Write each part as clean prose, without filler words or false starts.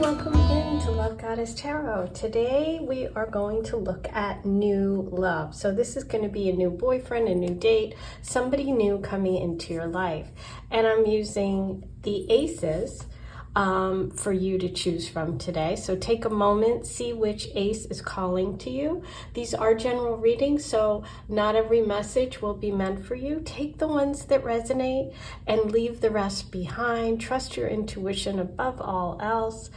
welcome in to Love Goddess Tarot. Today we are going to look at new love. So this is going to be a new boyfriend, a new date, somebody new coming into your life. And I'm using the aces for you to choose from today. So take a moment, see which ace is calling to you. These are general readings, so not every message will be meant for you. Take the ones that resonate and leave the rest behind. Trust your intuition above all else.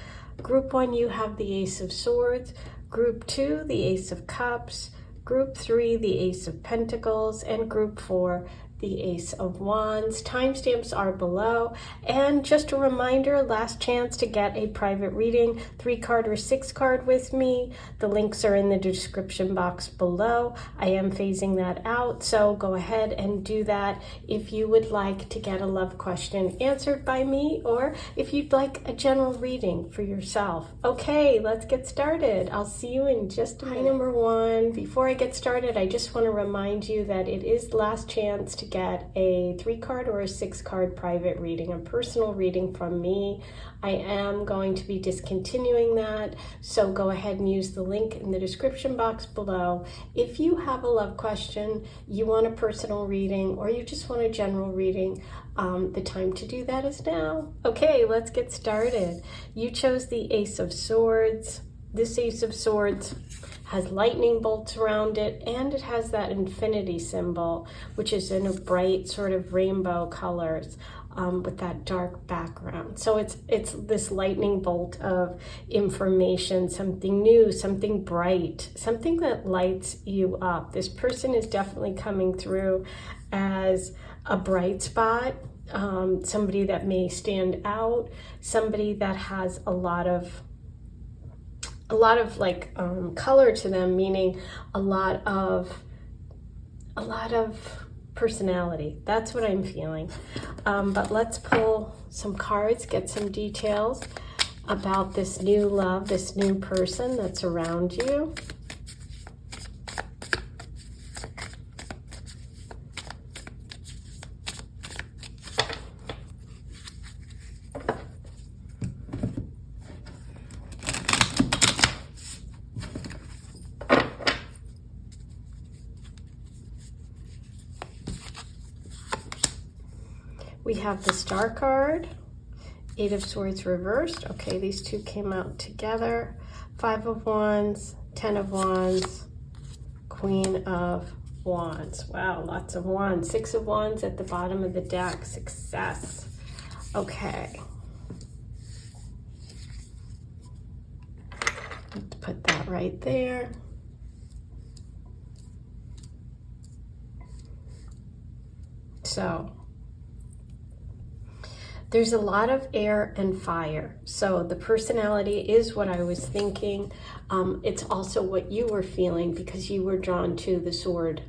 Group 1, you have the Ace of Swords. Group 2, the Ace of Cups. Group 3, the Ace of Pentacles. And Group 4, the Ace of Wands. Timestamps are below. And just a reminder, last chance to get a private reading, 3-card or 6-card with me. The links are in the description box below. I am phasing that out, so go ahead and do that if you would like to get a love question answered by me, or if you'd like a general reading for yourself. Okay, let's get started. I'll see you in just a minute. Number 1, before I get started, I just want to remind you that it is the last chance to get a 3-card or a 6-card private reading, a personal reading from me. I am going to be discontinuing that, so go ahead and use the link in the description box below. If you have a love question, you want a personal reading, or you just want a general reading, the time to do that is now. Okay, let's get started. You chose the Ace of Swords. This Ace of Swords has lightning bolts around it, and it has that infinity symbol, which is in a bright sort of rainbow colors with that dark background. So it's this lightning bolt of information, something new, something bright, something that lights you up. This person is definitely coming through as a bright spot, somebody that may stand out, somebody that has a lot of like color to them, meaning a lot of personality. That's what I'm feeling. But let's pull some cards, get some details about this new love, this new person that's around you. We have the Star card, 8 of Swords reversed. Okay, these two came out together. 5 of Wands, 10 of Wands, Queen of Wands. Wow, lots of Wands. 6 of Wands at the bottom of the deck, success. Okay. Let's put that right there. So, there's a lot of air and fire. So the personality is what I was thinking. It's also what you were feeling because you were drawn to the sword,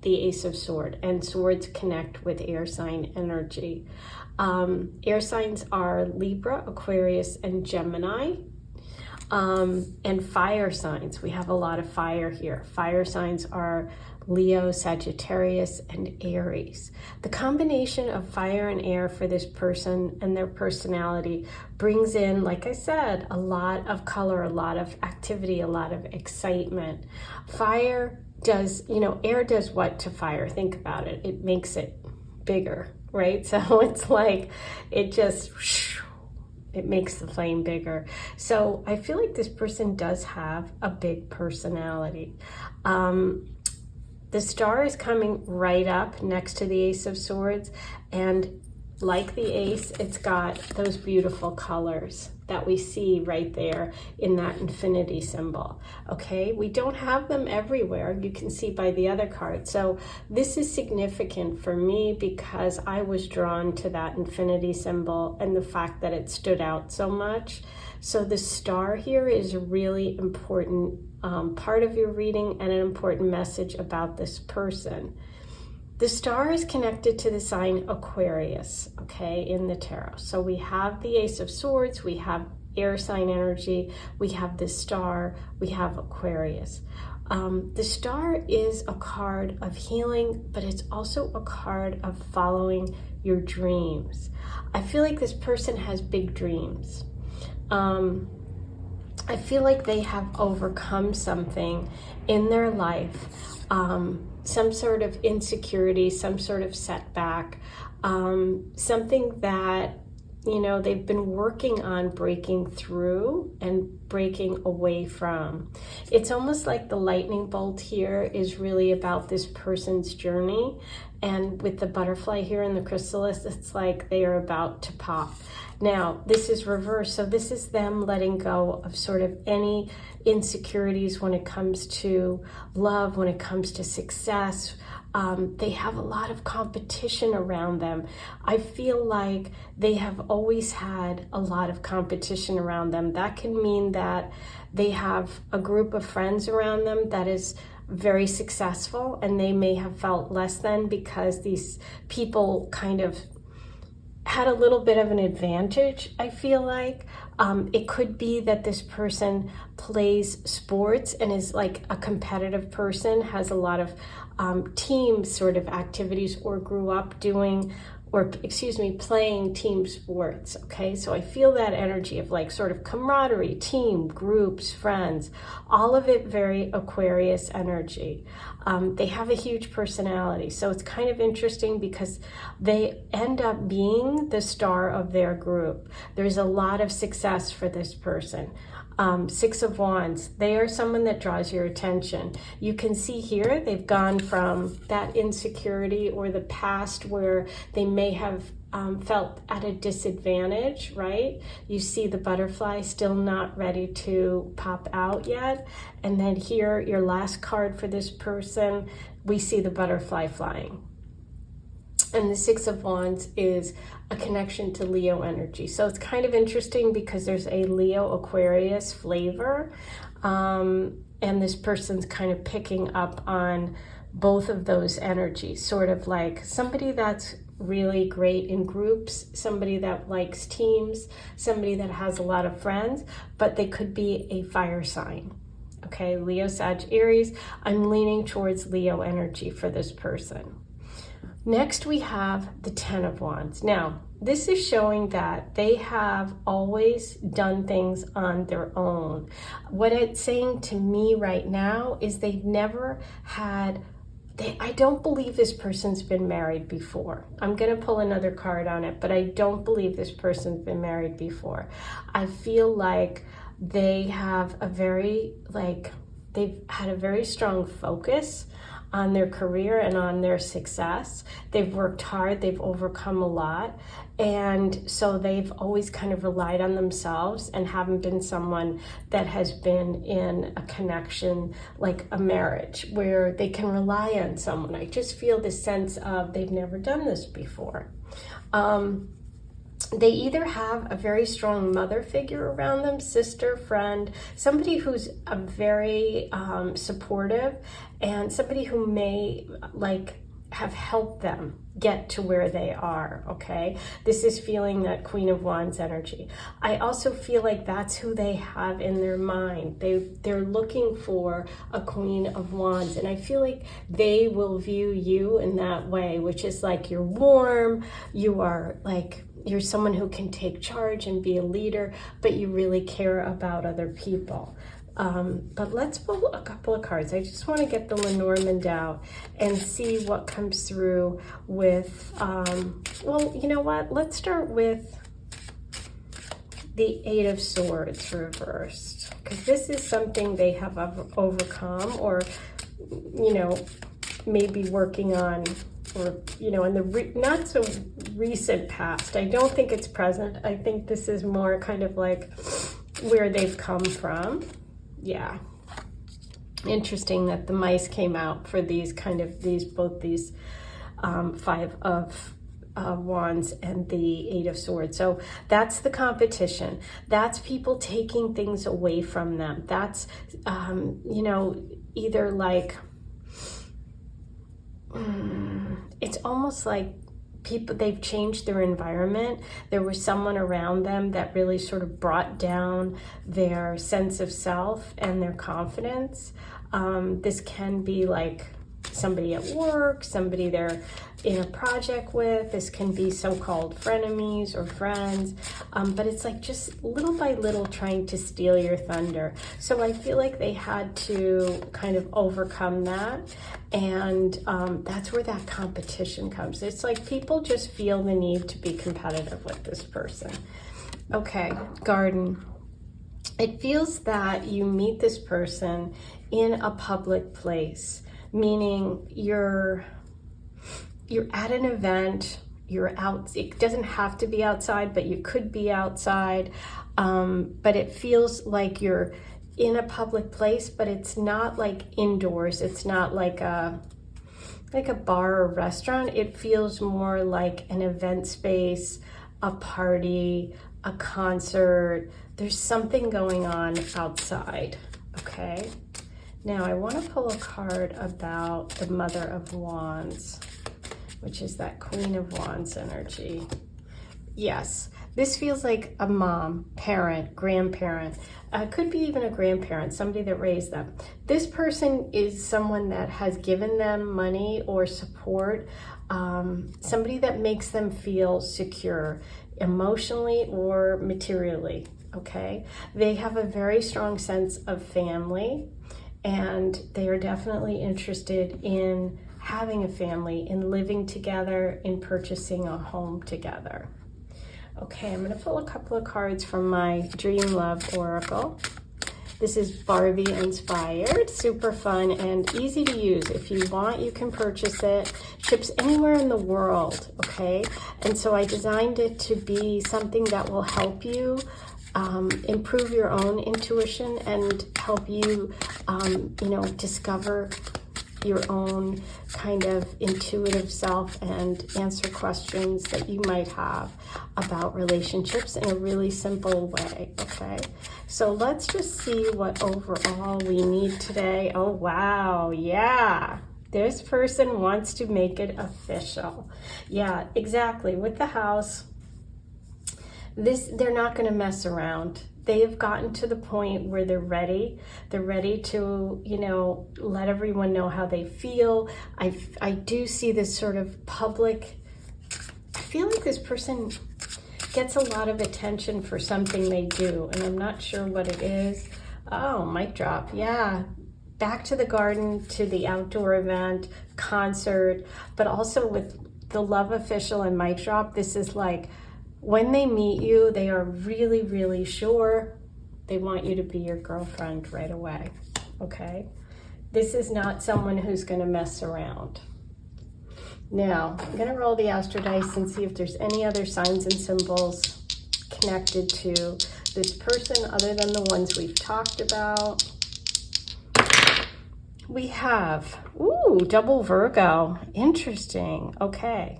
the Ace of Swords, and swords connect with air sign energy. Air signs are Libra, Aquarius, and Gemini. And fire signs, we have a lot of fire here. Fire signs are Leo, Sagittarius, and Aries. The combination of fire and air for this person and their personality brings in, like I said, a lot of color, a lot of activity, a lot of excitement. Fire does, air does what to fire? Think about it. It makes it bigger, right? So it's like, it makes the flame bigger. So I feel like this person does have a big personality. The Star is coming right up next to the Ace of Swords, and like the Ace, it's got those beautiful colors that we see right there in that infinity symbol. Okay, we don't have them everywhere. You can see by the other card. So this is significant for me because I was drawn to that infinity symbol and the fact that it stood out so much. So the Star here is a really important part of your reading and an important message about this person. The Star is connected to the sign Aquarius, okay, in the tarot. So we have the Ace of Swords, we have air sign energy, we have the Star, we have Aquarius. The Star is a card of healing, but it's also a card of following your dreams. I feel like this person has big dreams. I feel like they have overcome something in their life, some sort of insecurity, some sort of setback, something that, you know, they've been working on breaking through and breaking away from. It's almost like the lightning bolt here is really about this person's journey. And with the butterfly here in the chrysalis, it's like they are about to pop. Now, this is reversed. So this is them letting go of sort of any insecurities when it comes to love, when it comes to success. They have a lot of competition around them. I feel like they have always had a lot of competition around them. That can mean that they have a group of friends around them that is very successful, and they may have felt less than because these people kind of had a little bit of an advantage, I feel like. It could be that this person plays sports and is like a competitive person, has a lot of team sort of activities, or grew up doing, or playing team sports, okay? So I feel that energy of like sort of camaraderie, team, groups, friends, all of it very Aquarius energy. They have a huge personality. So it's kind of interesting because they end up being the star of their group. There's a lot of success for this person. Six of Wands, they are someone that draws your attention. You can see here, they've gone from that insecurity or the past where they may have felt at a disadvantage, right? You see the butterfly still not ready to pop out yet. And then here, your last card for this person, we see the butterfly flying. And the Six of Wands is a connection to Leo energy. So it's kind of interesting because there's a Leo Aquarius flavor. And this person's kind of picking up on both of those energies, sort of like somebody that's really great in groups, somebody that likes teams, somebody that has a lot of friends, but they could be a fire sign. Okay, Leo, Sag, Aries. I'm leaning towards Leo energy for this person. Next, we have the Ten of Wands. Now, this is showing that they have always done things on their own. What it's saying to me right now is they've never had, I don't believe this person's been married before. I'm going to pull another card on it, but I don't believe this person's been married before. I feel like they have they've had a very strong focus on their career and on their success. They've worked hard, they've overcome a lot, and so they've always kind of relied on themselves and haven't been someone that has been in a connection like a marriage where they can rely on someone. I just feel this sense of they've never done this before. They either have a very strong mother figure around them, sister, friend, somebody who's a very supportive, and somebody who may have helped them get to where they are, okay? This is feeling that Queen of Wands energy. I also feel like that's who they have in their mind. They're looking for a Queen of Wands, and I feel like they will view you in that way, which is like you're warm, you're someone who can take charge and be a leader, but you really care about other people. But let's pull a couple of cards. I just want to get the Lenormand out and see what comes through with, well, you know what? Let's start with the Eight of Swords reversed, because this is something they have overcome, or, you know, maybe working on, or, you know, in the not so recent past. I don't think it's present. I think this is more kind of like where they've come from. Yeah. Interesting that the mice came out for both these Five of Wands and the Eight of Swords. So that's the competition. That's people taking things away from them. That's, you know, either like, it's almost like people, they've changed their environment. There was someone around them that really sort of brought down their sense of self and their confidence. This can be like somebody at work, somebody they're in a project with. This can be so-called frenemies or friends, but it's like just little by little trying to steal your thunder. So I feel like they had to kind of overcome that, and that's where that competition comes. It's like people just feel the need to be competitive with this person. Okay, Garden. It feels that you meet this person in a public place, meaning you're at an event, you're out. It doesn't have to be outside, but you could be outside. But it feels like you're in a public place, but it's not like indoors. It's not like a bar or restaurant. It feels more like an event space, a party, a concert. There's something going on outside, okay? Now I want to pull a card about the Mother of Wands, which is that Queen of Wands energy. Yes, this feels like a mom, parent, grandparent. Could be even a grandparent, somebody that raised them. This person is someone that has given them money or support, somebody that makes them feel secure emotionally or materially, okay? They have a very strong sense of family, and they are definitely interested in having a family, in living together, in purchasing a home together. Okay, I'm going to pull a couple of cards from my Dream Love Oracle. This is Barbie inspired, super fun and easy to use. If you want, you can purchase it. Ships anywhere in the world, okay? And so I designed it to be something that will help you improve your own intuition and help you, discover your own kind of intuitive self and answer questions that you might have about relationships in a really simple way, okay? So let's just see what overall we need today. Oh, wow, yeah. This person wants to make it official. Yeah, exactly. With the house, they're not going to mess around. They have gotten to the point where they're ready. They're ready to, let everyone know how they feel. I do see this sort of public, I feel like this person gets a lot of attention for something they do, and I'm not sure what it is. Oh, mic drop, yeah. Back to the garden, to the outdoor event, concert, but also with the love official and mic drop, this is like, when they meet you, they are really, really sure they want you to be your girlfriend right away, okay? This is not someone who's gonna mess around. Now, I'm gonna roll the Astro dice and see if there's any other signs and symbols connected to this person other than the ones we've talked about. We have, double Virgo, interesting, okay.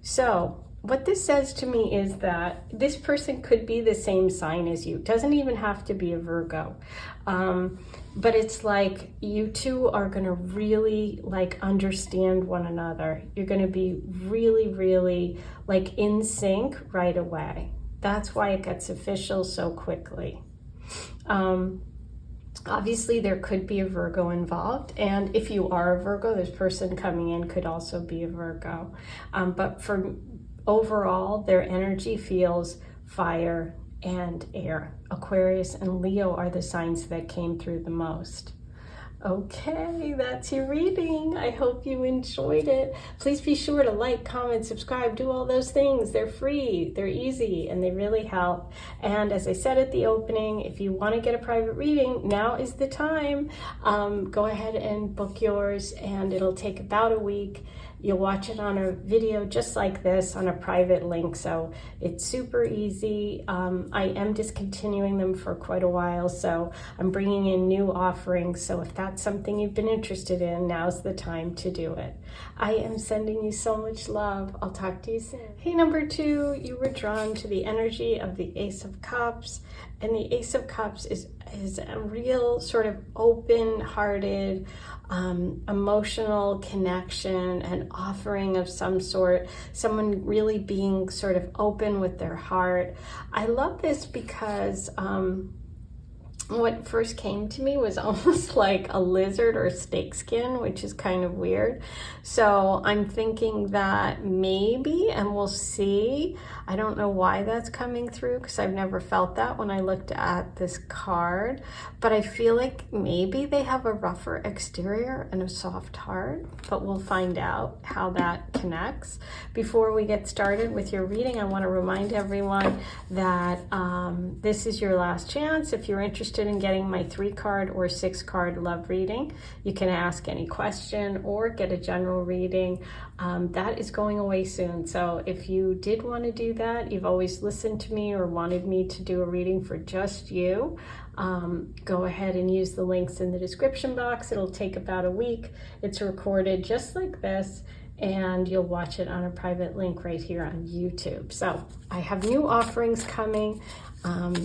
So, what this says to me is that this person could be the same sign as you. It doesn't even have to be a Virgo. But it's like you two are going to really understand one another. You're going to be really, really in sync right away. That's why it gets official so quickly. Obviously, there could be a Virgo involved. And if you are a Virgo, this person coming in could also be a Virgo. But for overall, their energy feels fire and air. Aquarius and Leo are the signs that came through the most. Okay, that's your reading. I hope you enjoyed it. Please be sure to like, comment, subscribe, do all those things. They're free, they're easy, and they really help. And as I said at the opening, if you want to get a private reading, now is the time. Go ahead and book yours, and it'll take about a week. You'll watch it on a video just like this on a private link, so it's super easy. I am discontinuing them for quite a while, so I'm bringing in new offerings. So if that's something you've been interested in, now's the time to do it. I am sending you so much love. I'll talk to you soon. Hey, number 2, you were drawn to the energy of the Ace of Cups, and the Ace of Cups is a real sort of open-hearted, emotional connection, an offering of some sort, someone really being sort of open with their heart. I love this because what first came to me was almost like a lizard or snake skin, which is kind of weird. So I'm thinking that maybe, and we'll see. I don't know why that's coming through because I've never felt that when I looked at this card, but I feel like maybe they have a rougher exterior and a soft heart, but we'll find out how that connects. Before we get started with your reading, I want to remind everyone that this is your last chance. If you're interested in getting my 3-card or 6-card love reading, you can ask any question or get a general reading. That is going away soon. So if you did want to do that, you've always listened to me or wanted me to do a reading for just you, go ahead and use the links in the description box. It'll take about a week. It's recorded just like this, and you'll watch it on a private link right here on YouTube. So I have new offerings coming,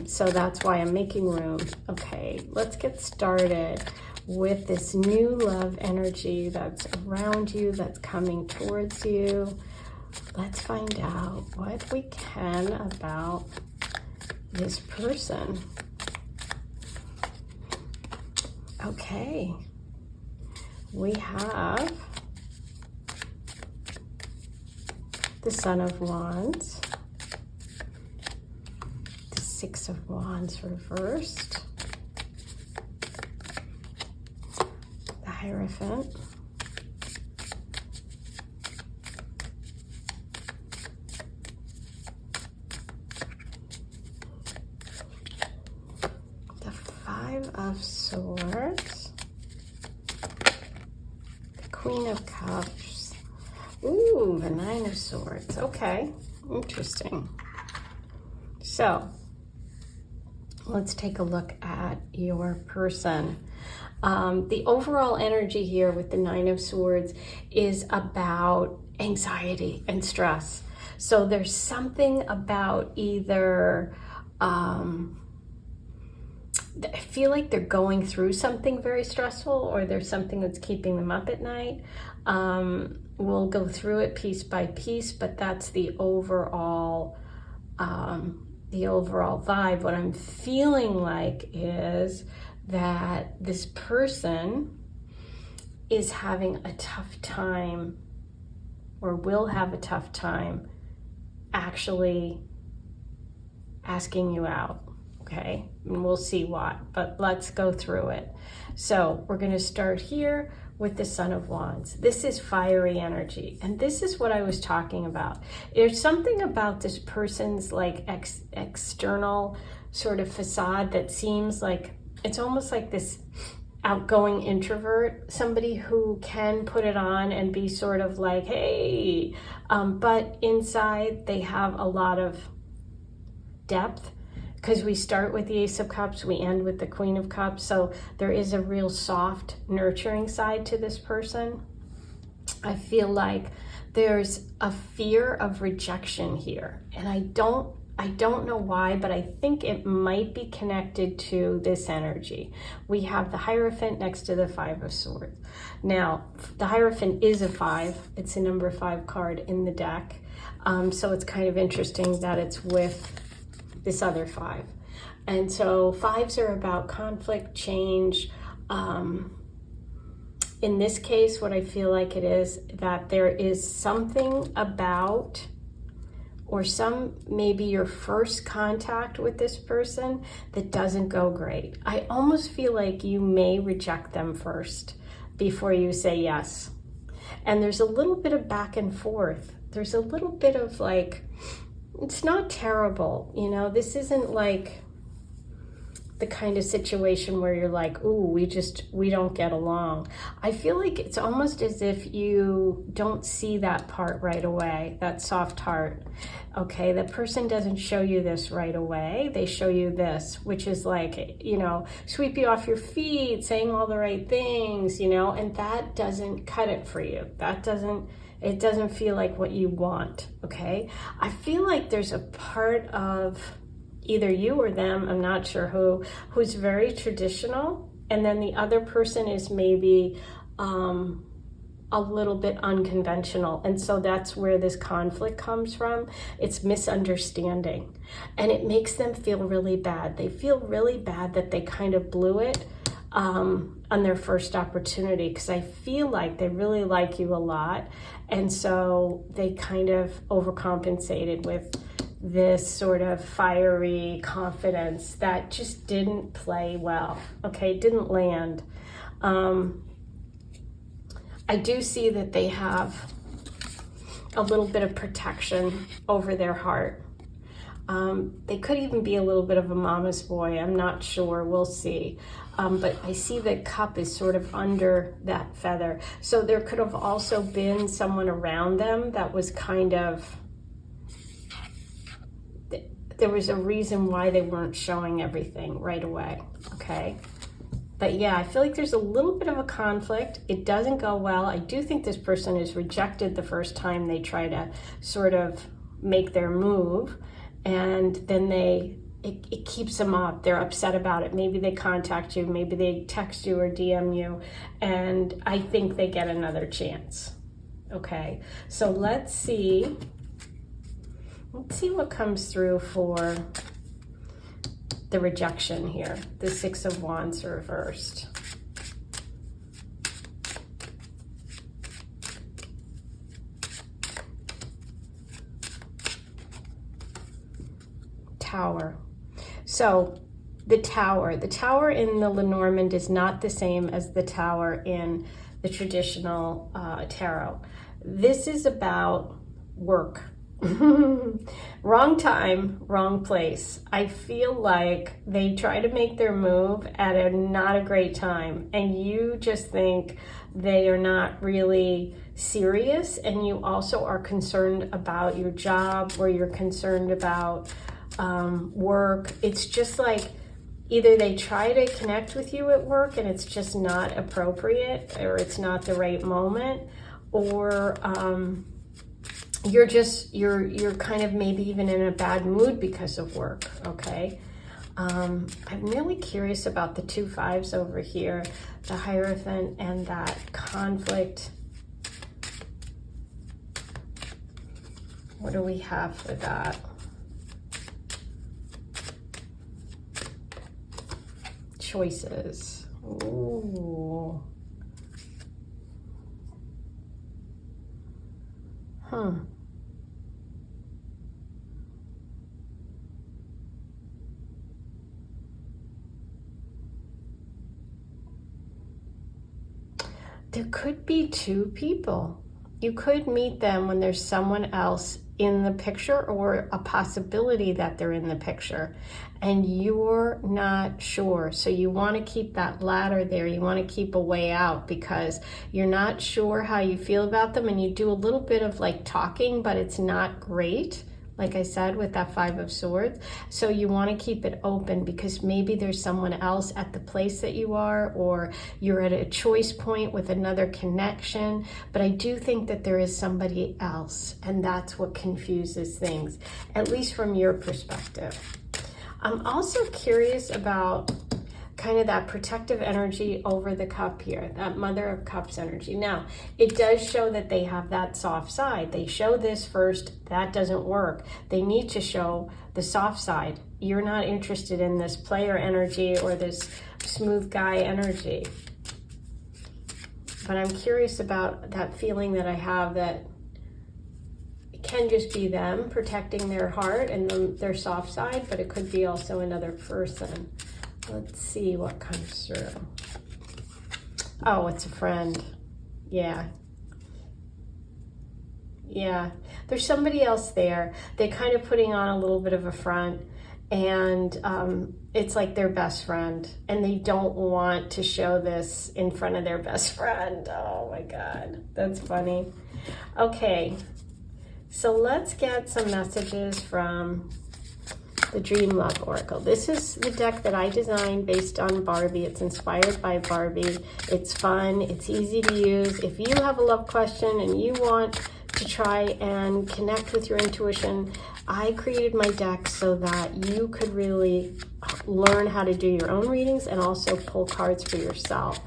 so that's why I'm making room. Okay, let's get started with this new love energy that's around you, that's coming towards you. Let's find out what we can about this person. Okay, we have the Son of Wands, the Six of Wands reversed, the Hierophant, the Five of Swords, the Queen of Cups. Ooh, the Nine of Swords. Okay, interesting. So, let's take a look at your person. The overall energy here with the Nine of Swords is about anxiety and stress. So there's something about either, I feel like they're going through something very stressful, or there's something that's keeping them up at night. We'll go through it piece by piece, but that's the overall vibe. What I'm feeling like is that this person is having a tough time, or will have a tough time, actually asking you out. Okay, and we'll see why, but let's go through it. So we're going to start here with the Son of Wands. This is fiery energy, and this is what I was talking about. There's something about this person's like external sort of facade that seems like it's almost like this outgoing introvert, somebody who can put it on and be sort of like, hey, but inside they have a lot of depth. Because we start with the Ace of Cups, we end with the Queen of Cups. So there is a real soft, nurturing side to this person. I feel like there's a fear of rejection here. And I don't know why, but I think it might be connected to this energy. We have the Hierophant next to the Five of Swords. Now, the Hierophant is a 5. It's a number 5 card in the deck. So it's kind of interesting that it's with this other 5. And so 5s are about conflict, change. In this case, what I feel like it is that there is something about, or maybe your first contact with this person that doesn't go great. I almost feel like you may reject them first before you say yes. And there's a little bit of back and forth. There's a little bit of like, it's not terrible, you know, this isn't like the kind of situation where you're like, ooh, we don't get along. I feel like it's almost as if you don't see that part right away, that soft heart. Okay, the person doesn't show you this right away. They show you this, which is like, you know, sweep you off your feet, saying all the right things, you know, and that doesn't cut it for you. It doesn't feel like what you want, okay? I feel like there's a part of either you or them, I'm not sure who's very traditional, and then the other person is maybe a a little bit unconventional. And so that's where this conflict comes from. It's misunderstanding. And it makes them feel really bad. They feel really bad that they kind of blew it on their first opportunity, because I feel like they really like you a lot. And so they kind of overcompensated with this sort of fiery confidence that just didn't play well, okay? Didn't land. I do see that they have a little bit of protection over their heart. They could even be a little bit of a mama's boy. I'm not sure. We'll see. But I see the cup is sort of under that feather. So there could have also been someone around them that was kind of, there was a reason why they weren't showing everything right away, okay? But yeah, I feel like there's a little bit of a conflict. It doesn't go well. I do think this person is rejected the first time they try to sort of make their move. And then it keeps them up. They're upset about it. Maybe they contact you, maybe they text you or DM you, and I think they get another chance. Okay, so let's see what comes through for the rejection here. The Six of Wands reversed. Tower. So the tower in the Lenormand is not the same as the tower in the traditional tarot. This is about work. Wrong time, wrong place. I feel like they try to make their move at not a great time, and you just think they are not really serious, and you also are concerned about your job, or you're concerned about work. It's just like either they try to connect with you at work and it's just not appropriate, or it's not the right moment, or you're kind of maybe even in a bad mood because of work, okay? I'm really curious about the 2 5s over here, the Hierophant and that conflict. What do we have for that? Choices. Ooh. Huh. There could be 2 people. You could meet them when there's someone else in the picture, or a possibility that they're in the picture, and you're not sure. So you want to keep that ladder there. You want to keep a way out because you're not sure how you feel about them, and you do a little bit of like talking, but it's not great. Like I said, with that 5 of Swords. So you want to keep it open because maybe there's someone else at the place that you are, or you're at a choice point with another connection. But I do think that there is somebody else, and that's what confuses things, at least from your perspective. I'm also curious about kind of that protective energy over the cup here, that Mother of Cups energy. Now, it does show that they have that soft side. They show this first, that doesn't work. They need to show the soft side. You're not interested in this player energy or this smooth guy energy. But I'm curious about that feeling that I have that it can just be them protecting their heart and their soft side, but it could be also another person. Let's see what comes through. Oh, it's a friend. Yeah. Yeah. There's somebody else there. They're kind of putting on a little bit of a front, and it's like their best friend, and they don't want to show this in front of their best friend. Oh my God, that's funny. Okay, so let's get some messages from the Dream Love Oracle. This is the deck that I designed based on Barbie. It's inspired by Barbie. It's fun. It's easy to use. If you have a love question and you want to try and connect with your intuition, I created my deck so that you could really learn how to do your own readings and also pull cards for yourself.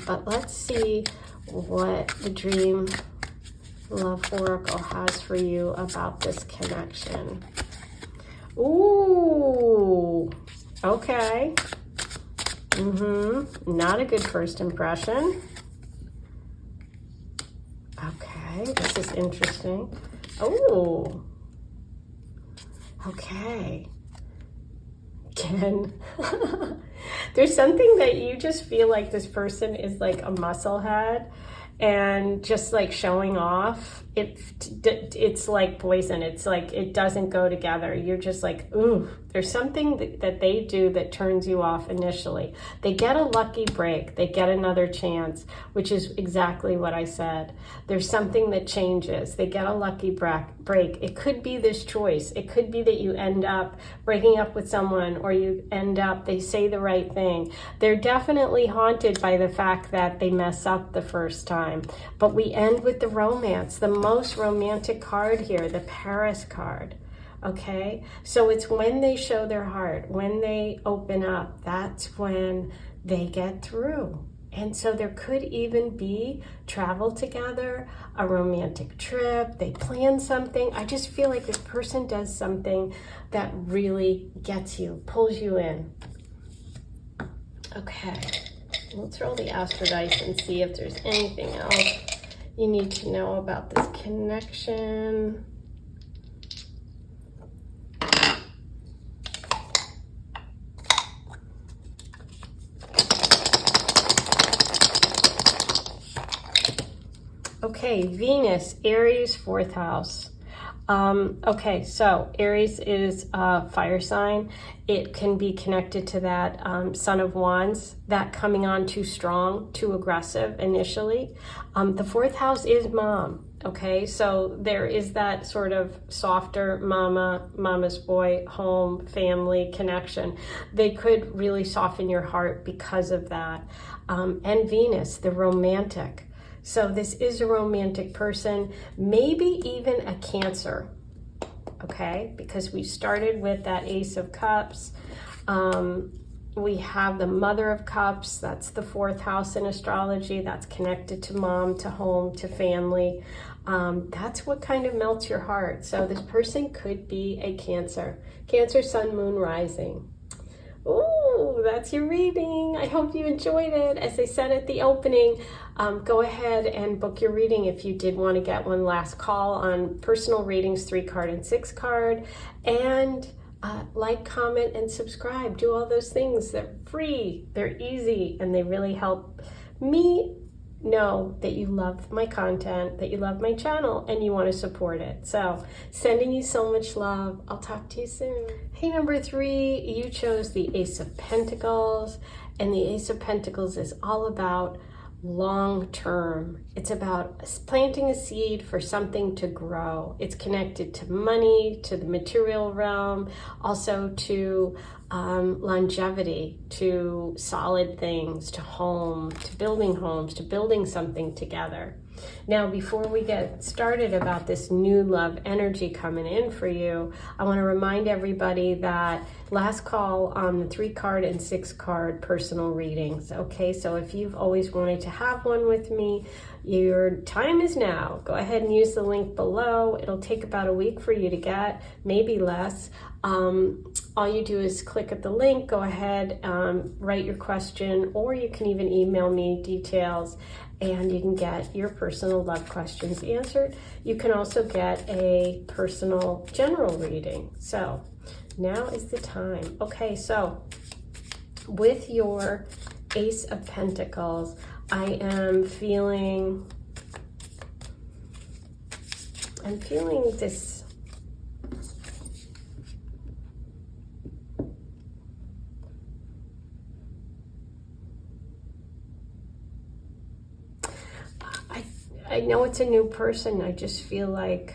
But let's see what the Dream Love Oracle has for you about this connection. Ooh, okay. Not a good first impression. Okay, this is interesting. Oh, okay. Again, there's something that you just feel like this person is like a musclehead and just like showing off. It's like poison. It's like it doesn't go together. You're just like, ooh, there's something that they do that turns you off initially. They get a lucky break. They get another chance, which is exactly what I said. There's something that changes. They get a lucky break. It could be this choice. It could be that you end up breaking up with someone, or you end up, they say the right thing. They're definitely haunted by the fact that they mess up the first time. But we end with the romance, the most romantic card here, the Paris card. Okay, so it's when they show their heart, when they open up, that's when they get through. And so there could even be travel together, a romantic trip, they plan something. I just feel like this person does something that really gets you, pulls you in. Okay, let's roll the Astro dice and see if there's anything else you need to know about this connection. Okay, Venus, Aries, 4th house. Okay, so Aries is a fire sign. It can be connected to that Son of Wands, that coming on too strong, too aggressive initially. The 4th house is mom. Okay, so there is that sort of softer mama's boy, home, family connection. They could really soften your heart because of that. And Venus, the romantic. So this is a romantic person, maybe even a Cancer, okay? Because we started with that Ace of Cups. We have the Mother of Cups. That's the 4th house in astrology. That's connected to mom, to home, to family. That's what kind of melts your heart. So this person could be a Cancer. Cancer, Sun, Moon, Rising. Ooh, that's your reading. I hope you enjoyed it. As I said at the opening, go ahead and book your reading if you did want to get one last call on personal readings, 3-card and 6-card. And like, comment, and subscribe. Do all those things. They're free, they're easy, and they really help me know that you love my content, that you love my channel, and you want to support it. So sending you so much love. I'll talk to you soon. Hey, number 3, you chose the Ace of Pentacles, and the Ace of Pentacles is all about long term. It's about planting a seed for something to grow. It's connected to money, to the material realm, also to longevity, to solid things, to home, to building homes, to building something together. Now, before we get started about this new love energy coming in for you, I want to remind everybody that last call on the 3-card and 6-card personal readings. Okay, so if you've always wanted to have one with me, your time is now. Go ahead and use the link below. It'll take about a week for you to get, maybe less. All you do is click at the link, go ahead, write your question, or you can even email me details, and you can get your personal love questions answered. You can also get a personal general reading. So now is the time. Okay, so with your Ace of Pentacles, I am feeling, this I know it's a new person. I just feel like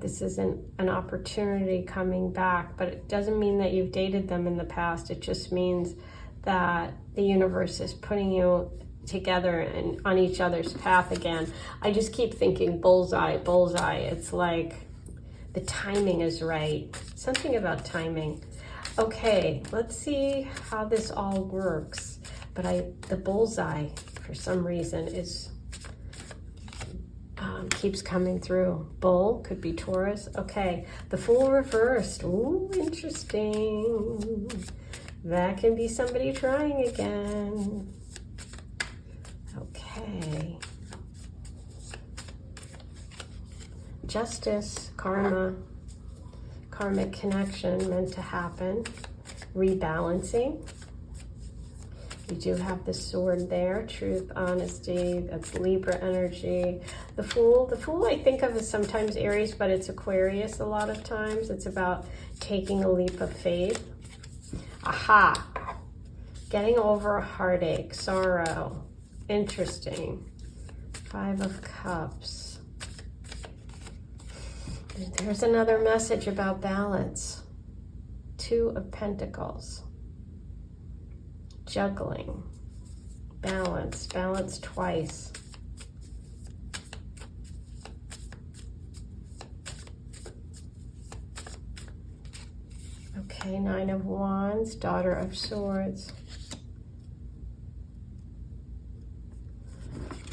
this isn't an opportunity coming back, but it doesn't mean that you've dated them in the past. It just means that the universe is putting you together and on each other's path again. I just keep thinking bullseye, bullseye. It's like the timing is right. Something about timing. Okay, let's see how this all works. But the bullseye, for some reason, is keeps coming through. Bull, could be Taurus. Okay, the Fool reversed. Ooh, interesting. That can be somebody trying again. Okay. Justice, karma, karmic connection meant to happen. Rebalancing. You do have the sword there. Truth, honesty, that's Libra energy. The Fool I think of as sometimes Aries, but it's Aquarius a lot of times. It's about taking a leap of faith. Aha! Getting over a heartache, sorrow. Interesting. 5 of Cups. There's another message about balance. 2 of Pentacles. Juggling. Balance. Balance twice. Okay, 9 of Wands, Daughter of Swords.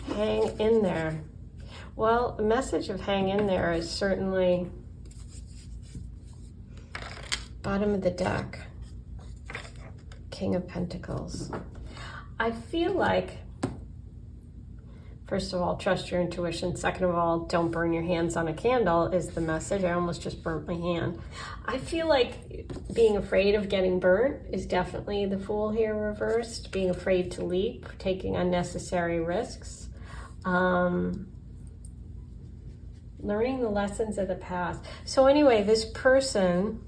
Hang in there. Well, the message of hang in there is certainly bottom of the deck. King of Pentacles. I feel like, first of all, trust your intuition. Second of all, don't burn your hands on a candle is the message. I almost just burnt my hand. I feel like being afraid of getting burnt is definitely the Fool here reversed. Being afraid to leap, taking unnecessary risks. Learning the lessons of the past. So anyway, this person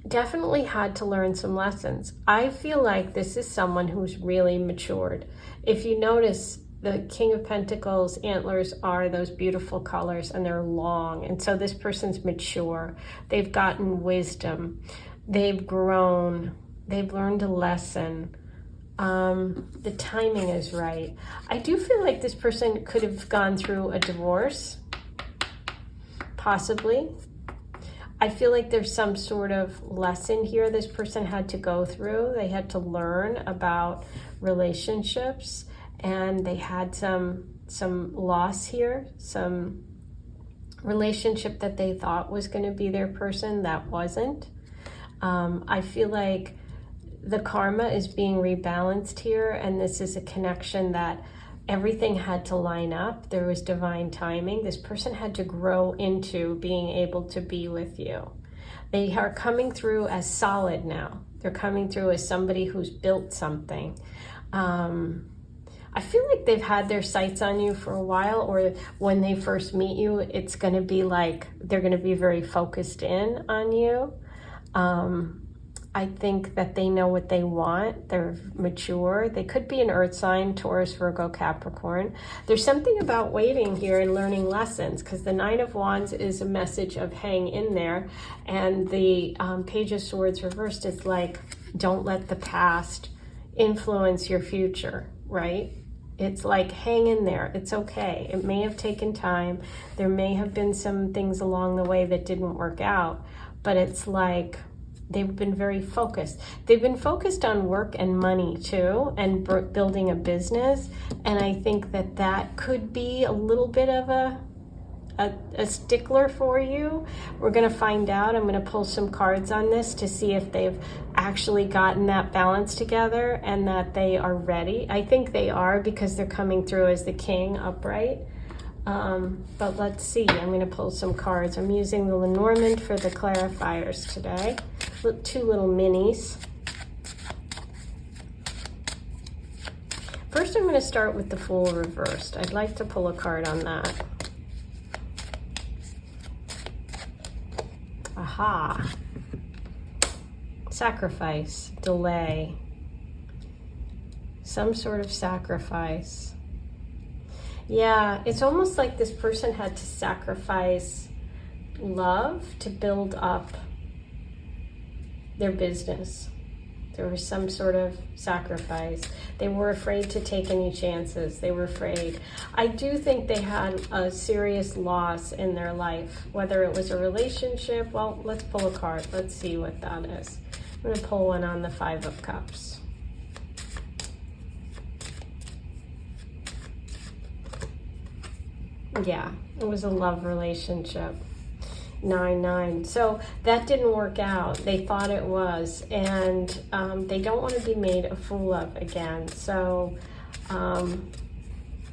definitely had to learn some lessons. I feel like this is someone who's really matured. If you notice, the King of Pentacles antlers are those beautiful colors and they're long. And so this person's mature. They've gotten wisdom. They've grown. They've learned a lesson. The timing is right. I do feel like this person could have gone through a divorce, possibly. I feel like there's some sort of lesson here this person had to go through. They had to learn about relationships, and they had some loss here, some relationship that they thought was going to be their person that wasn't. I feel like the karma is being rebalanced here, and this is a connection that everything had to line up. There was divine timing. This person had to grow into being able to be with you. They are coming through as solid now. They're coming through as somebody who's built something. I feel like they've had their sights on you for a while, or when they first meet you, it's going to be like they're going to be very focused in on you. I think that they know what they want. They're mature. They could be an earth sign, Taurus, Virgo, Capricorn. There's something about waiting here and learning lessons, because the 9 of Wands is a message of hang in there. And the Page of Swords reversed is like, don't let the past influence your future, right? It's like, hang in there. It's okay. It may have taken time. There may have been some things along the way that didn't work out, but it's like, they've been very focused. They've been focused on work and money too, and building a business. And I think that that could be a little bit of a stickler for you. We're going to find out. I'm going to pull some cards on this to see if they've actually gotten that balance together and that they are ready. I think they are, because they're coming through as the king upright. But let's see. I'm going to pull some cards. I'm using the Lenormand for the clarifiers today. 2 little minis. First, I'm going to start with the Fool reversed. I'd like to pull a card on that. Aha. Sacrifice, delay. Some sort of sacrifice. Yeah, it's almost like this person had to sacrifice love to build up their business. There was some sort of sacrifice. They were afraid to take any chances. They were afraid. I do think they had a serious loss in their life, whether it was a relationship. Well, let's pull a card. Let's see what that is. I'm going to pull one on the Five of Cups. Yeah, it was a love relationship. 9-9. So that didn't work out. They thought it was, and they don't want to be made a fool of again. So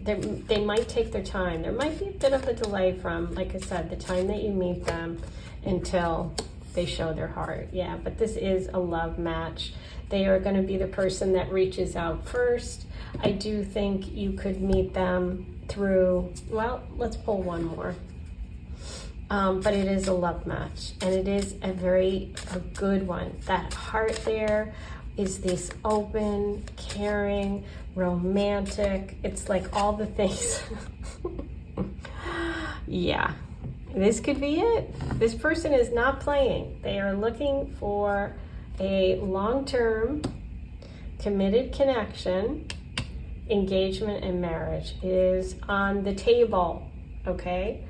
they might take their time. There might be a bit of a delay from, like I said, the time that you meet them until they show their heart. Yeah, but this is a love match. They are going to be the person that reaches out first. I do think you could meet them through, well, let's pull one more. But it is a love match, and it is a good one. That heart there is this open, caring, romantic. It's like all the things. Yeah, this could be it. This person is not playing. They are looking for a long-term, committed connection. Engagement and marriage is on the table, okay?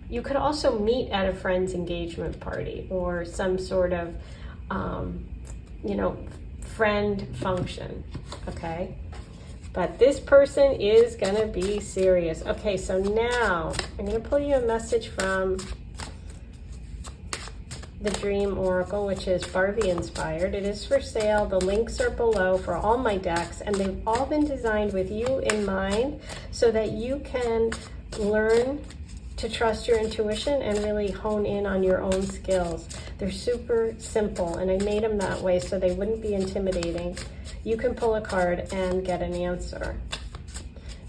You could also meet at a friend's engagement party or some sort of, friend function, okay? But this person is going to be serious. Okay, so now I'm going to pull you a message from the Dream Oracle, which is Barbie inspired. It is for sale. The links are below for all my decks, and they've all been designed with you in mind so that you can learn to trust your intuition and really hone in on your own skills. They're super simple, and I made them that way so they wouldn't be intimidating. You can pull a card and get an answer.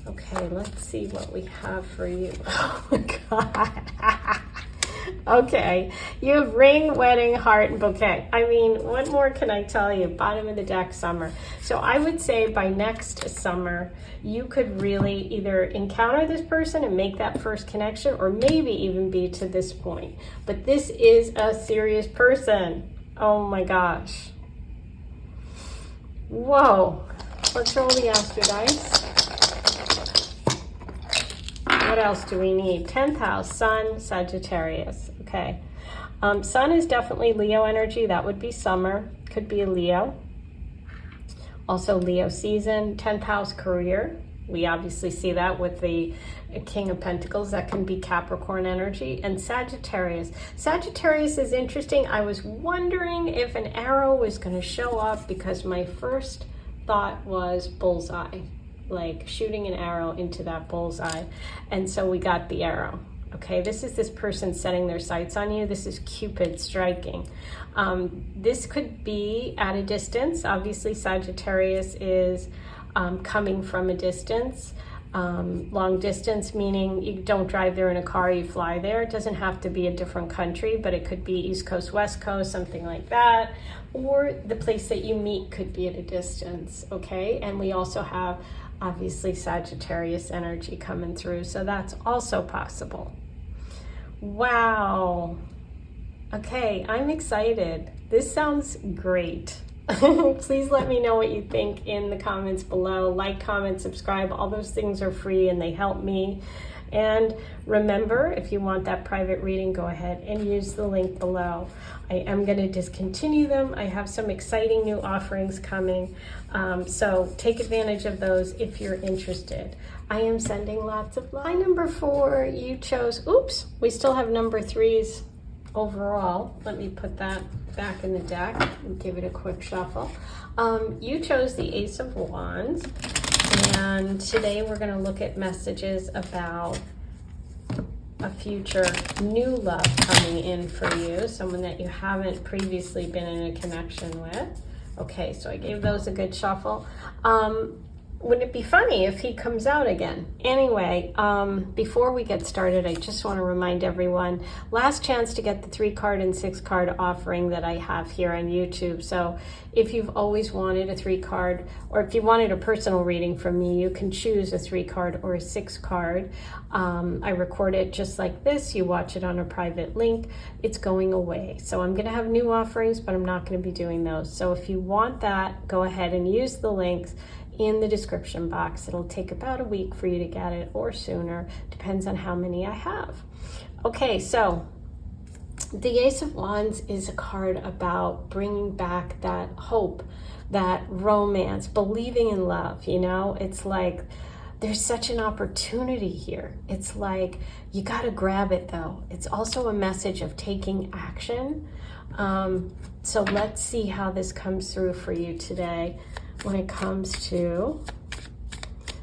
Okay, let's see what we have for you. Oh my God. Okay, you have ring, wedding, heart, and bouquet. I mean, what more can I tell you? Bottom of the deck, summer. So I would say by next summer, you could really either encounter this person and make that first connection, or maybe even be to this point. But this is a serious person. Oh my gosh. Whoa. Let's roll the Aster dice. What else do we need? 10th house, Sun, Sagittarius. Okay. Sun is definitely Leo energy. That would be summer. Could be a Leo. Also Leo season. 10th house, career. We obviously see that with the King of Pentacles. That can be Capricorn energy. And Sagittarius. Sagittarius is interesting. I was wondering if an arrow was going to show up because my first thought was bullseye. Like shooting an arrow into that bullseye. And so we got the arrow. Okay, this is this person setting their sights on you. This is Cupid striking. This could be at a distance. Obviously, Sagittarius is coming from a distance. Long distance, meaning you don't drive there in a car, you fly there. It doesn't have to be a different country, but it could be East Coast, West Coast, something like that. Or the place that you meet could be at a distance, okay? And we also have obviously Sagittarius energy coming through, so that's also possible. Wow. Okay, I'm excited. This sounds great. Please let me know what you think in the comments below. Like, comment, subscribe. All those things are free and they help me. And remember, if you want that private reading, go ahead and use the link below. I am going to discontinue them. I have some exciting new offerings coming. So take advantage of those if you're interested. I am sending lots of love. Hi, number 4, you chose, oops, we still have number 3s overall. Let me put that back in the deck and give it a quick shuffle. You chose the Ace of Wands. And today we're going to look at messages about a future new love coming in for you, someone that you haven't previously been in a connection with. Okay, so I gave those a good shuffle. wouldn't it be funny if he comes out again? Anyway, before we get started, I just want to remind everyone, last chance to get the 3-card and 6-card offering that I have here on YouTube. So if you've always wanted a 3-card, or if you wanted a personal reading from me, you can choose a 3-card or a 6-card. I record it just like this. You watch it on a private link. It's going away. So I'm going to have new offerings, but I'm not going to be doing those. So if you want that, go ahead and use the links in the description box. It'll take about a week for you to get it, or sooner, depends on how many I have. Okay, so the Ace of Wands is a card about bringing back that hope, that romance, believing in love. You know, it's like there's such an opportunity here. It's like you got to grab it, though. It's also a message of taking action. So let's see how this comes through for you today when it comes to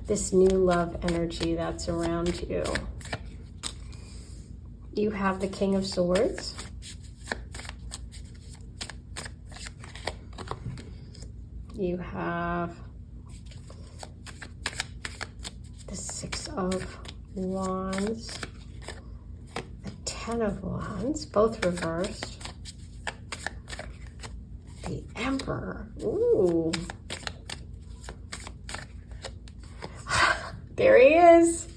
this new love energy that's around you. You have the King of Swords. You have the 6 of Wands, the 10 of Wands, both reversed. The Emperor. Ooh. There he is.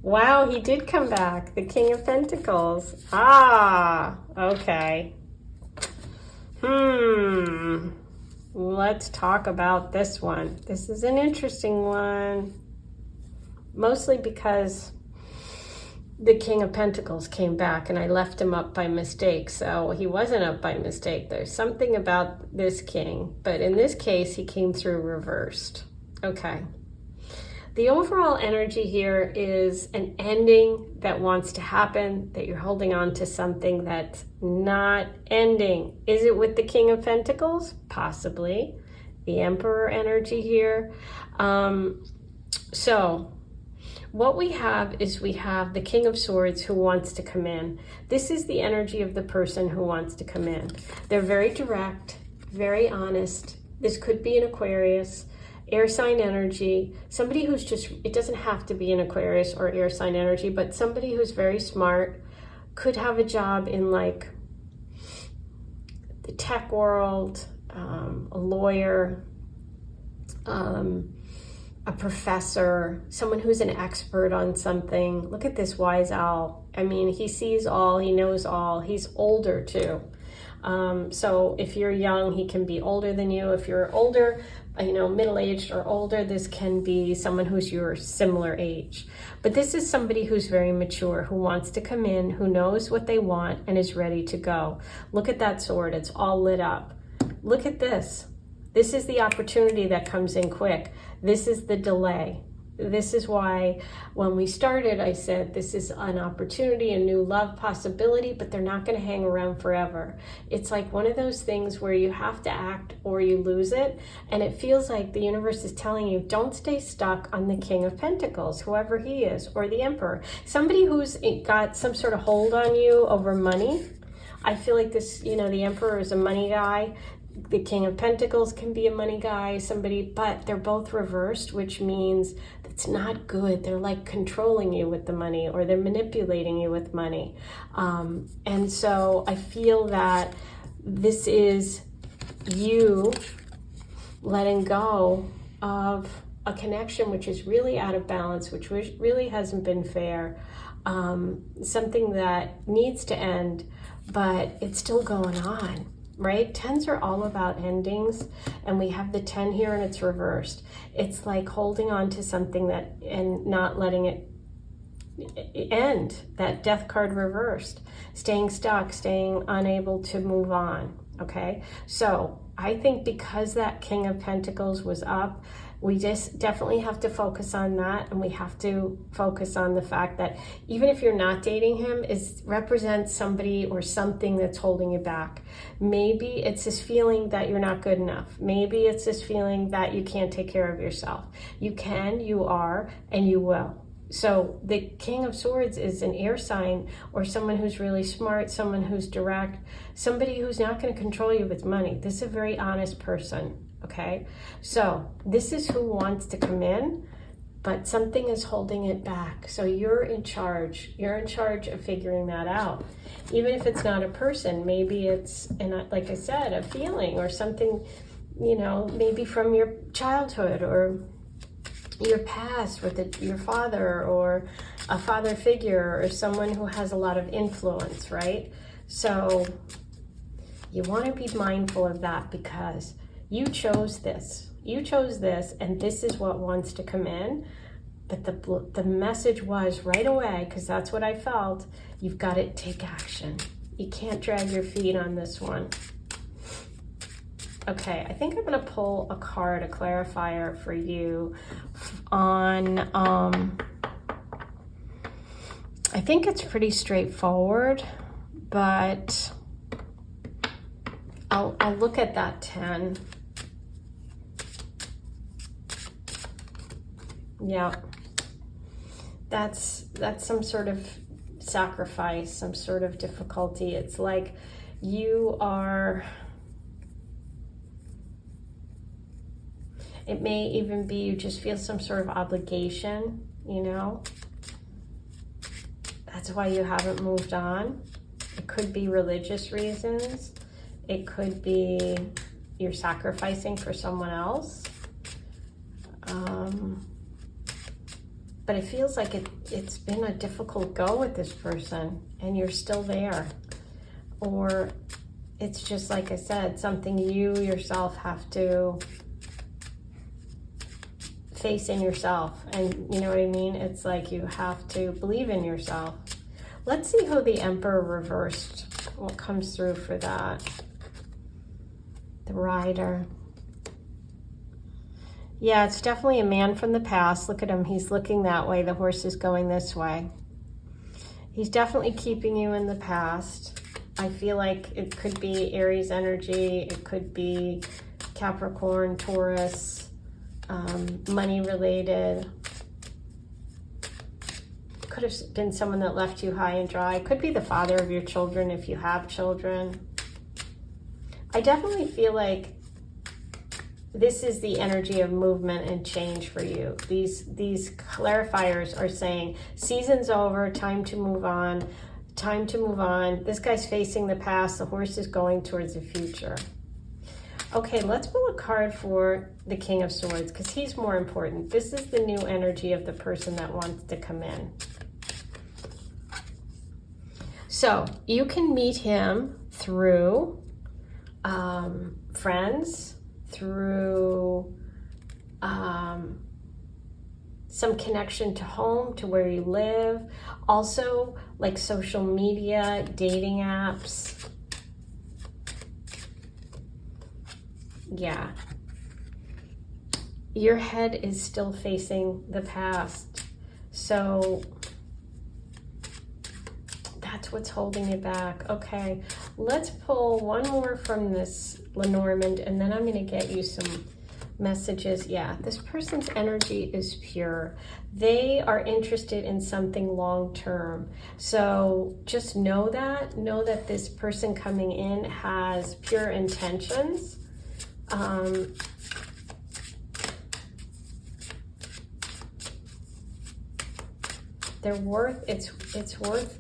Wow, he did come back. The King of Pentacles. Ah, okay. Let's talk about this one. This is an interesting one. Mostly because the King of Pentacles came back and I left him up by mistake. So he wasn't up by mistake. There's something about this king. But in this case, he came through reversed. Okay. The overall energy here is an ending that wants to happen, that you're holding on to something that's not ending. Is it with the King of Pentacles? Possibly. The Emperor energy here. So what we have is we have the King of Swords who wants to come in. This is the energy of the person who wants to come in. They're very direct, very honest. This could be an Aquarius, air sign energy, somebody who's just, it doesn't have to be an Aquarius or air sign energy, but somebody who's very smart, could have a job in like the tech world, a lawyer, a professor, someone who's an expert on something. Look at this wise owl. I mean, he sees all, he knows all. He's older too. So if you're young, he can be older than you. If you're older, you know, middle-aged or older, this can be someone who's your similar age. But this is somebody who's very mature, who wants to come in, who knows what they want and is ready to go. Look at that sword. It's all lit up. Look at this. This is the opportunity that comes in quick. This is the delay. This is why when we started, I said this is an opportunity, a new love possibility, but they're not going to hang around forever. It's like one of those things where you have to act or you lose it. And it feels like the universe is telling you, don't stay stuck on the King of Pentacles, whoever he is, or the Emperor. Somebody who's got some sort of hold on you over money. I feel like this, you know, the Emperor is a money guy. The King of Pentacles can be a money guy, somebody, but they're both reversed, which means it's not good. They're like controlling you with the money, or they're manipulating you with money. And so I feel that this is you letting go of a connection which is really out of balance, which really hasn't been fair, something that needs to end, but it's still going on. Right? 10s are all about endings, and we have the 10 here and it's reversed. It's like holding on to something that and not letting it end. That death card reversed. Staying stuck, staying unable to move on. Okay? So I think because that King of Pentacles was up, we just definitely have to focus on that, and we have to focus on the fact that even if you're not dating him, it represents somebody or something that's holding you back. Maybe it's this feeling that you're not good enough. Maybe it's this feeling that you can't take care of yourself. You can, you are, and you will. So the King of Swords is an air sign, or someone who's really smart, someone who's direct, somebody who's not going to control you with money. This is a very honest person. okay? So this is who wants to come in, but something is holding it back. So you're in charge. You're in charge of figuring that out. Even if it's not a person, maybe it's, and like I said, a feeling or something, you know, maybe from your childhood or your past with your father or a father figure or someone who has a lot of influence, right? So you want to be mindful of that because you chose this. You chose this, and this is what wants to come in. But the message was right away, because that's what I felt, you've got to take action. You can't drag your feet on this one. Okay, I think I'm going to pull a card, a clarifier for you on, I think it's pretty straightforward, but I'll look at that 10. Yeah, that's some sort of sacrifice, some sort of difficulty. It's like you are, it may even be you just feel some sort of obligation, you know? That's why you haven't moved on. It could be religious reasons. It could be you're sacrificing for someone else. But it feels like it's been a difficult go with this person and you're still there. Or it's just, like I said, something you yourself have to face in yourself. And you know what I mean? It's like you have to believe in yourself. Let's see who the Emperor reversed, what comes through for that. The Rider. Yeah, it's definitely a man from the past. Look at him. He's looking that way. The horse is going this way. He's definitely keeping you in the past. I feel like it could be Aries energy. It could be Capricorn, Taurus, money related. Could have been someone that left you high and dry. Could be the father of your children if you have children. I definitely feel like this is the energy of movement and change for you. These clarifiers are saying, season's over, time to move on, time to move on. This guy's facing the past, the horse is going towards the future. Okay, let's pull a card for the King of Swords, because he's more important. This is the new energy of the person that wants to come in. So, you can meet him through friends, through some connection to home, to where you live. Also, like social media, dating apps. Yeah. Your head is still facing the past. So that's what's holding you back. Okay, let's pull one more from this Lenormand, and then I'm going to get you some messages. Yeah, this person's energy is pure. They are interested in something long-term. So just know that this person coming in has pure intentions. They're worth, it's worth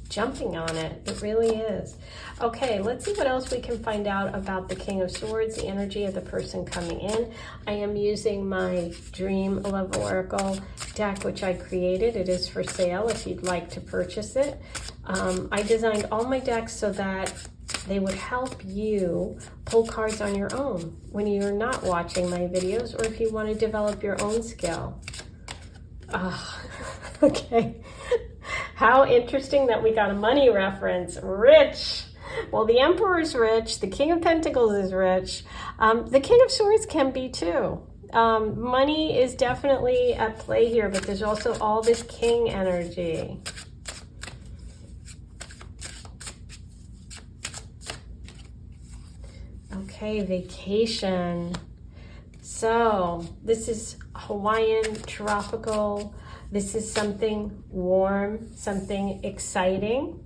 jumping on it. It really is. Okay, let's see what else we can find out about the King of Swords, the energy of the person coming in. I am using my Dream Love Oracle deck, which I created. It is for sale if you'd like to purchase it. I designed all my decks so that they would help you pull cards on your own when you're not watching my videos, or if you want to develop your own skill. Okay. How interesting that we got a money reference. Rich. Well, the Emperor is rich. The King of Pentacles is rich. The King of Swords can be too. Money is definitely at play here, but there's also all this King energy. Okay, vacation. So this is Hawaiian, tropical. This is something warm, something exciting,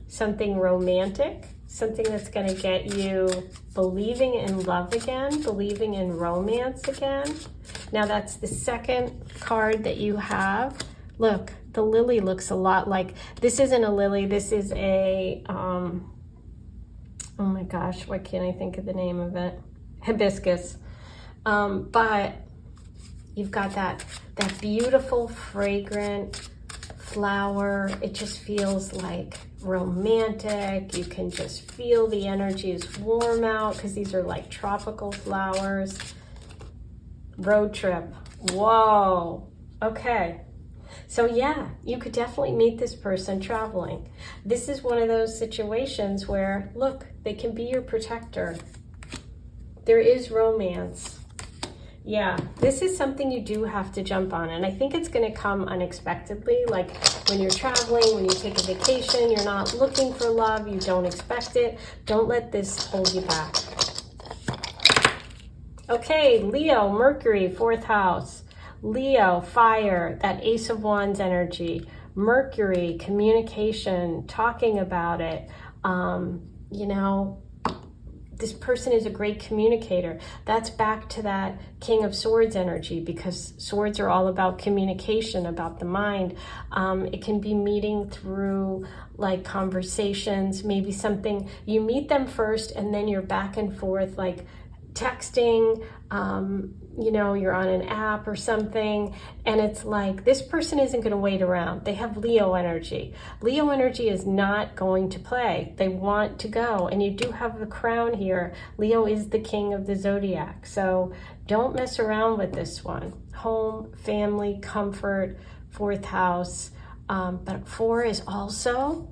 something romantic, something that's going to get you believing in love again, believing in romance again. Now that's the second card that you have. Look, the lily looks a lot like, this isn't a lily, this is a, oh my gosh, why can't I think of the name of it? Hibiscus. But you've got that beautiful, fragrant flower. It just feels like romantic. You can just feel the energy is warm out because these are like tropical flowers. Road trip. Whoa. Okay. So yeah, you could definitely meet this person traveling. This is one of those situations where, look, they can be your protector. There is romance. Yeah, this is something you do have to jump on, and I think it's going to come unexpectedly, like when you're traveling, when you take a vacation, you're not looking for love, you don't expect it. Don't let this hold you back. Okay, Leo, Mercury, 4th house. Leo, fire, that Ace of Wands energy. Mercury, communication, talking about it. You know, this person is a great communicator. That's back to that King of Swords energy, because swords are all about communication, about the mind. It can be meeting through like conversations, maybe something, you meet them first and then you're back and forth, like texting, you know, you're on an app or something, and it's like this person isn't going to wait around. They have Leo energy. Leo energy is not going to play. They want to go, and you do have the crown here. Leo is the king of the zodiac, so don't mess around with this one. Home, family, comfort, 4th house, but 4 is also,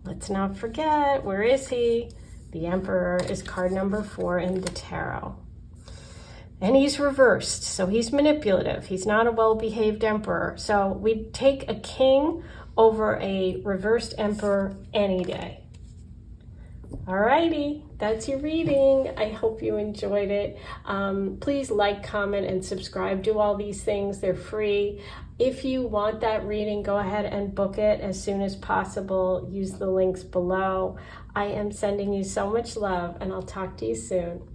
let's not forget, where is he? The Emperor is card number 4 in the tarot. And he's reversed, so he's manipulative. He's not a well-behaved emperor. So we'd take a king over a reversed emperor any day. Alrighty, that's your reading. I hope you enjoyed it. Please like, comment, and subscribe. Do all these things. They're free. If you want that reading, go ahead and book it as soon as possible. Use the links below. I am sending you so much love, and I'll talk to you soon.